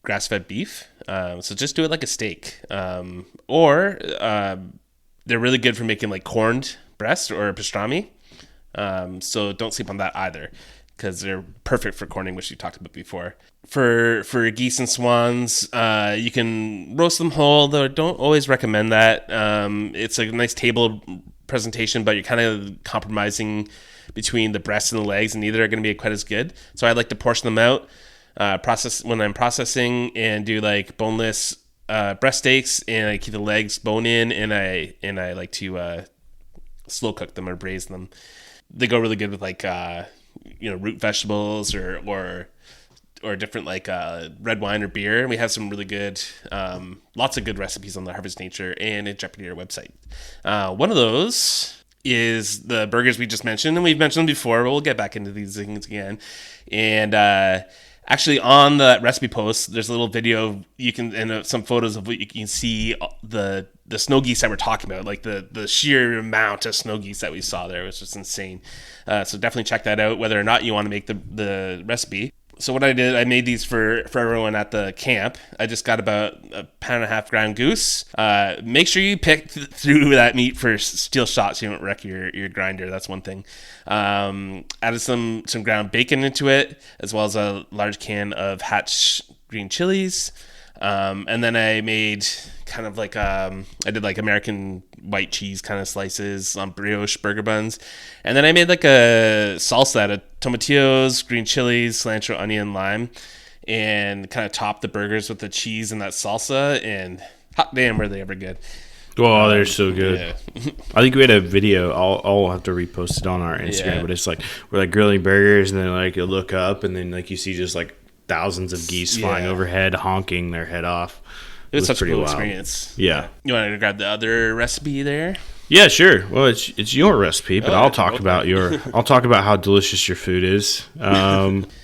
grass-fed beef. So just do it like a steak. Or they're really good for making like corned breast or pastrami. So don't sleep on that either, because they're perfect for corning, which you talked about before. For geese and swans, you can roast them whole, though I don't always recommend that. It's a nice table presentation, but you're kind of compromising between the breasts and the legs, and neither are going to be quite as good. So I like to portion them out, process when I'm processing, and do like boneless breast steaks, and I keep the legs bone in, and I like to slow cook them or braise them. They go really good with like root vegetables or different like red wine or beer. And we have some really good, lots of good recipes on the Harvest Nature and at Jeopardy! Website. One of those is the burgers we just mentioned, and we've mentioned them before, but we'll get back into these things again. And actually on the recipe post, there's a little video and some photos of what you can see the snow geese that we're talking about, like the sheer amount of snow geese that we saw there was just insane. So definitely check that out, whether or not you want to make the recipe. So what I did, I made these for everyone at the camp. I just got about 1.5 pound ground goose. Make sure you pick through that meat for steel shot so you don't wreck your grinder. That's one thing. Added some ground bacon into it, as well as a large can of Hatch green chilies. And then I made kind of like I did like American white cheese kind of slices on brioche burger buns, and then I made like a salsa out of tomatillos, green chilies, cilantro, onion, lime, and kind of topped the burgers with the cheese and that salsa. And hot damn, were they ever good! Oh, they're so good. Yeah. I think we had a video. I'll have to repost it on our Instagram. But it's like we're like grilling burgers, and then like you look up, and then like you see just like thousands of geese flying overhead, honking their head off. It was such a pretty cool wild experience. Yeah. You want to grab the other recipe there? Yeah, sure. Well, it's your recipe, but I'll talk about how delicious your food is.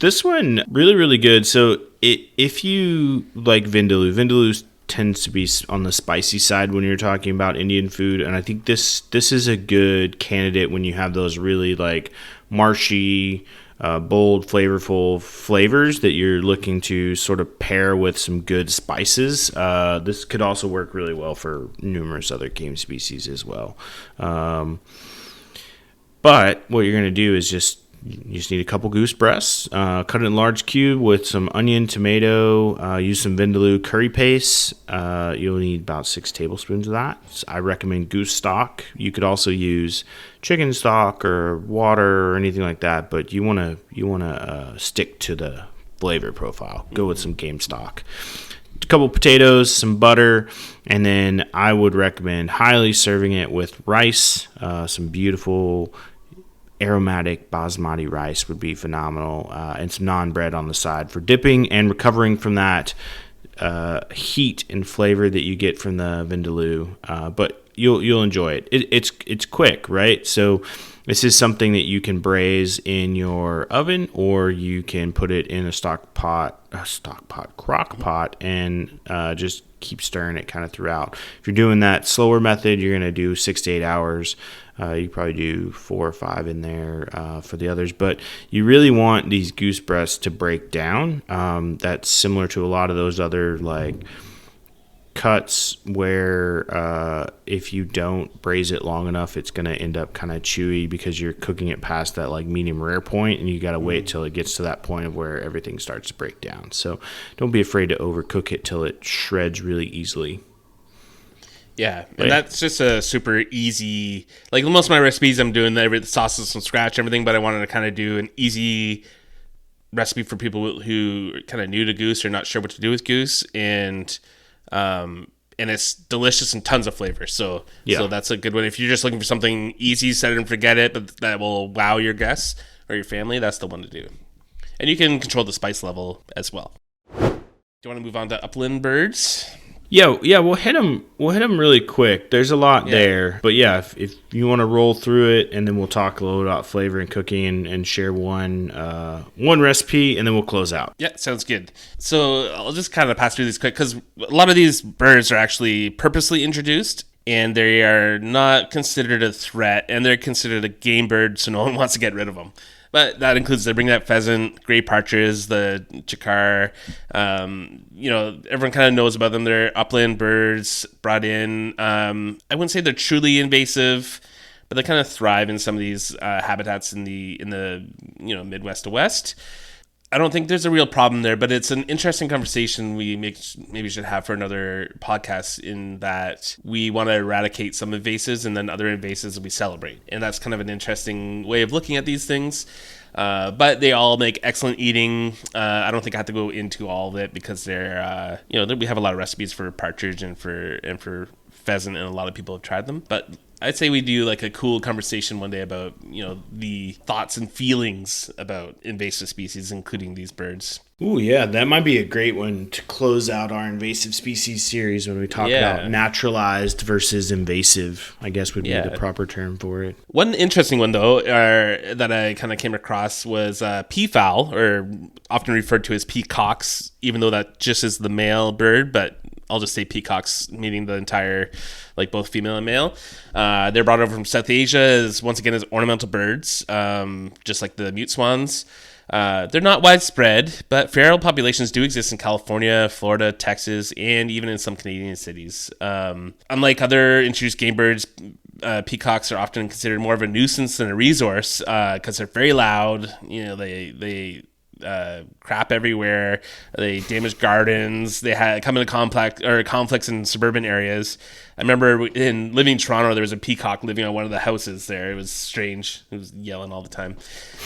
This one really, really good. So if you like vindaloo tends to be on the spicy side when you're talking about Indian food, and I think this is a good candidate when you have those really like marshy, bold, flavorful flavors that you're looking to sort of pair with some good spices. This could also work really well for numerous other game species as well. But what you're going to do is you just need a couple goose breasts, cut it in large cube with some onion, tomato, use some vindaloo curry paste. You'll need about 6 tablespoons of that. So I recommend goose stock. You could also use chicken stock or water or anything like that, but you want to stick to the flavor profile. Go with some game stock. A couple potatoes, some butter, and then I would recommend highly serving it with rice, some beautiful aromatic basmati rice would be phenomenal, and some naan bread on the side for dipping and recovering from that heat and flavor that you get from the vindaloo. But you'll enjoy it. It's quick, right? So this is something that you can braise in your oven, or you can put it in a crock pot, and just keep stirring it kind of throughout. If you're doing that slower method, you're going to do 6 to 8 hours. You probably do 4 or 5 in there for the others, but you really want these goose breasts to break down. That's similar to a lot of those other like cuts where if you don't braise it long enough, it's going to end up kind of chewy because you're cooking it past that like medium rare point, and you got to wait till it gets to that point of where everything starts to break down. So don't be afraid to overcook it till it shreds really easily. Yeah, and that's just a super easy, like most of my recipes I'm doing the sauces from scratch, everything, but I wanted to kind of do an easy recipe for people who are kind of new to goose or not sure what to do with goose, and it's delicious and tons of flavor. So that's a good one. If you're just looking for something easy, set it and forget it, but that will wow your guests or your family, that's the one to do. And you can control the spice level as well. Do you want to move on to upland birds? Yeah, we'll hit them really quick. There's a lot there, but yeah, if you want to roll through it, and then we'll talk a little about flavor and cooking and share one recipe, and then we'll close out. Yeah, sounds good. So I'll just kind of pass through these quick because a lot of these birds are actually purposely introduced, and they are not considered a threat, and they're considered a game bird, so no one wants to get rid of them. But that includes the ringneck pheasant, gray partridge, the chikar. Everyone kind of knows about them. They're upland birds brought in. I wouldn't say they're truly invasive, but they kind of thrive in some of these habitats in the Midwest to West. I don't think there's a real problem there, but it's an interesting conversation we maybe should have for another podcast, in that we want to eradicate some invasives and then other invasives we celebrate. And that's kind of an interesting way of looking at these things. But they all make excellent eating. I don't think I have to go into all of it because they're, we have a lot of recipes for partridge and for pheasant, and a lot of people have tried them. But I'd say we do like a cool conversation one day about, the thoughts and feelings about invasive species, including these birds. Ooh, yeah, that might be a great one to close out our invasive species series when we talk about naturalized versus invasive, I guess would be the proper term for it. One interesting one, though, that I kind of came across was peafowl, or often referred to as peacocks, even though that just is the male bird, but I'll just say peacocks, meaning the entire, like both female and male. They're brought over from South Asia as ornamental birds, just like the mute swans. They're not widespread, but feral populations do exist in California, Florida, Texas, and even in some Canadian cities. Unlike other introduced game birds, peacocks are often considered more of a nuisance than a resource because they're very loud. They crap everywhere. They damage gardens. They had come into conflicts in suburban areas. I remember in living in Toronto, there was a peacock living on one of the houses there. It was strange. It was yelling all the time.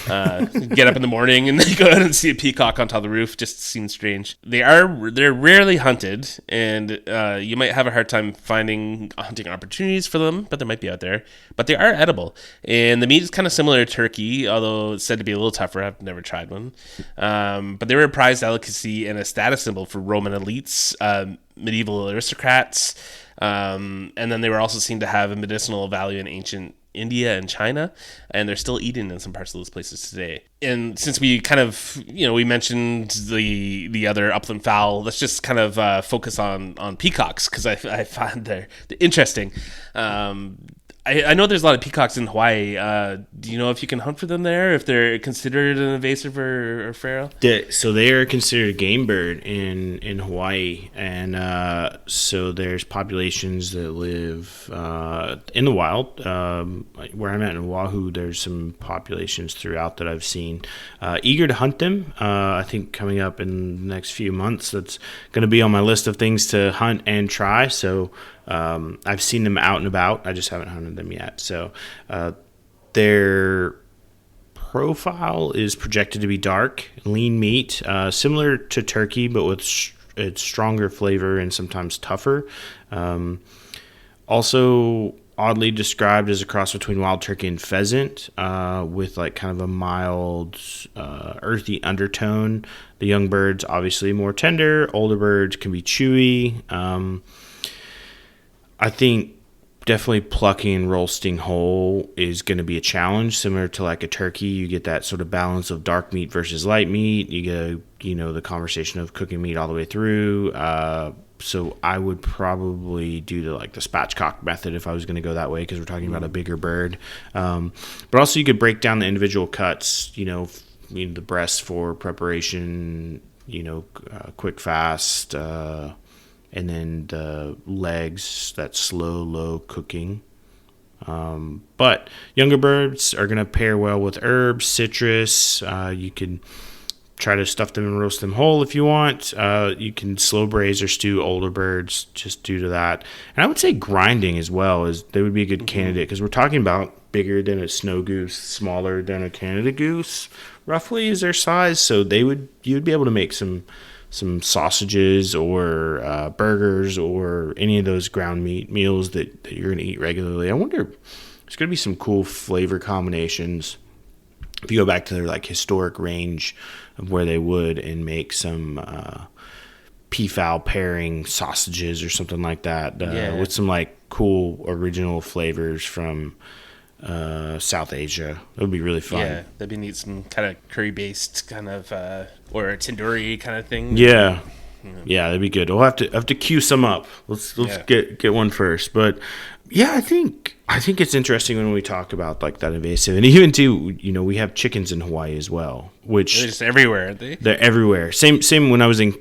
Get up in the morning and go out and see a peacock on top of the roof. Just seems strange. They're rarely hunted, and you might have a hard time finding hunting opportunities for them, but they might be out there. But they are edible, and the meat is kind of similar to turkey, although it's said to be a little tougher. I've never tried one. But they were a prized delicacy and a status symbol for Roman elites, medieval aristocrats. And then they were also seen to have a medicinal value in ancient India and China, and they're still eaten in some parts of those places today. And since we kind of, we mentioned the other upland fowl, let's just kind of focus on peacocks, because I find they're interesting. I know there's a lot of peacocks in Hawaii. Do you know if you can hunt for them there, if they're considered an invasive or feral? So they are considered a game bird in Hawaii, and so there's populations that live in the wild. Where I'm at in Oahu, there's some populations throughout that I've seen. Eager to hunt them. I think coming up in the next few months, that's going to be on my list of things to hunt and try. So I've seen them out and about. I just haven't hunted them yet. So their profile is projected to be dark, lean meat, similar to turkey, but with its stronger flavor and sometimes tougher. Also oddly described as a cross between wild turkey and pheasant, with like kind of a mild, earthy undertone. The young birds obviously more tender. Older birds can be chewy. I think definitely plucking and roasting whole is going to be a challenge, similar to like a turkey. You get that sort of balance of dark meat versus light meat. You get, the conversation of cooking meat all the way through. So I would probably do the spatchcock method if I was going to go that way, because we're talking about a bigger bird. But also you could break down the individual cuts, the breast for preparation, quick, fast, and then the legs, that slow, low cooking. But younger birds are going to pair well with herbs, citrus. You can try to stuff them and roast them whole if you want. You can slow braise or stew older birds just due to that. And I would say grinding as well, they would be a good candidate, because we're talking about bigger than a snow goose, smaller than a Canada goose, roughly is their size. So you'd be able to make some sausages or burgers or any of those ground meat meals that you're going to eat regularly. I wonder, there's going to be some cool flavor combinations if you go back to their historic range of where they would, and make some peafowl pairing sausages or something like that, with some cool original flavors from South Asia. It would be really fun. Yeah, that'd be neat. Some kind of curry based kind of or a tandoori kind of thing. Yeah, that'd be good. We'll have to queue some up. Let's get one first. But yeah, I think it's interesting when we talk about that invasive, and even too, we have chickens in Hawaii as well, which they're just everywhere, aren't they? They're everywhere. Same when I was in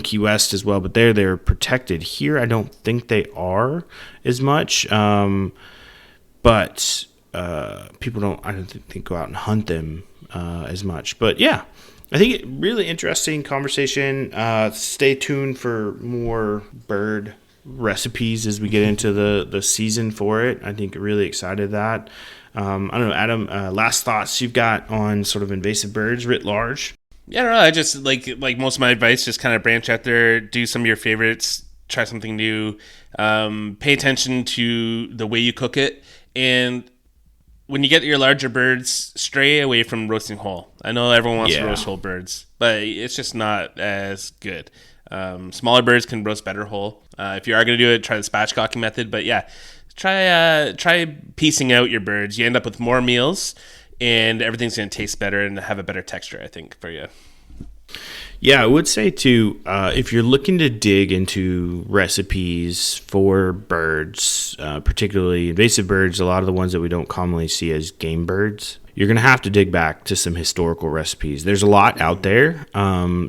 Key West as well, but they're protected. Here, I don't think they are as much. But people I don't think go out and hunt them as much. But yeah, I think really interesting conversation. Stay tuned for more bird recipes as we get into the season for it. I think really excited that. I don't know, Adam, last thoughts you've got on sort of invasive birds writ large? Yeah, I don't know. I just like most of my advice, just kind of branch out there, do some of your favorites, try something new, pay attention to the way you cook it. And when you get your larger birds, stray away from roasting whole. I know everyone wants to roast whole birds, but it's just not as good. Smaller birds can roast better whole. If you are going to do it, try the spatchcocking method. But yeah, try piecing out your birds. You end up with more meals, and everything's going to taste better and have a better texture, I think, for you. Yeah, I would say too, if you're looking to dig into recipes for birds, particularly invasive birds, a lot of the ones that we don't commonly see as game birds, you're going to have to dig back to some historical recipes. There's a lot out there,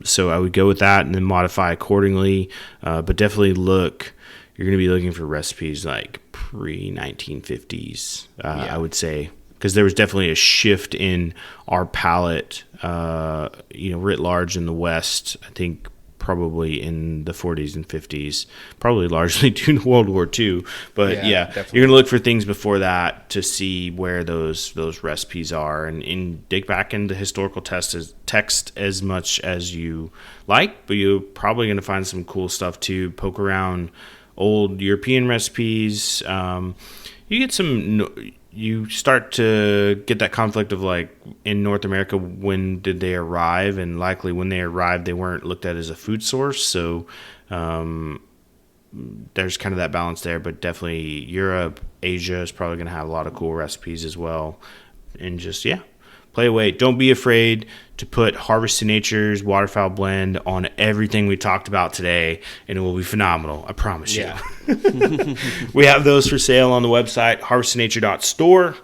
so I would go with that and then modify accordingly, but definitely you're going to be looking for recipes like pre-1950s, I would say. because there was definitely a shift in our palate, writ large in the West. I think probably in the 40s and 50s, probably largely due to World War II. But yeah you're going to look for things before that to see where those recipes are, and dig back into historical text as much as you like, but you're probably going to find some cool stuff too. Poke around old European recipes. You start to get that conflict of, like, in North America, when did they arrive? And likely when they arrived, they weren't looked at as a food source. So there's kind of that balance there. But definitely Europe, Asia is probably going to have a lot of cool recipes as well. And just, play away. Don't be afraid to put Harvest to Nature's Waterfowl blend on everything we talked about today, and it will be phenomenal. I promise you. We have those for sale on the website, harvesttonature.store.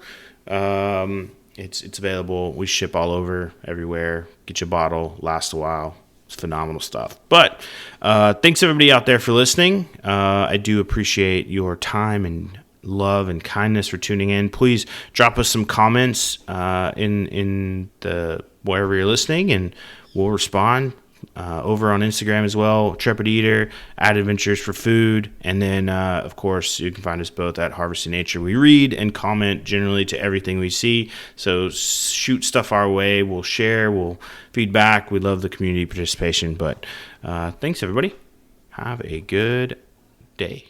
It's available. We ship all over, everywhere. Get you a bottle, lasts a while. It's phenomenal stuff. But thanks everybody out there for listening. I do appreciate your time and love and kindness for tuning in. Please drop us some comments in the wherever you're listening, and we'll respond over on Instagram as well. Intrepid Eater, Adventures for Food, and then of course you can find us both at Harvest to Nature. We read and comment generally to everything we see, so shoot stuff our way. We'll share, we'll feedback. We love the community participation. But thanks everybody. Have a good day.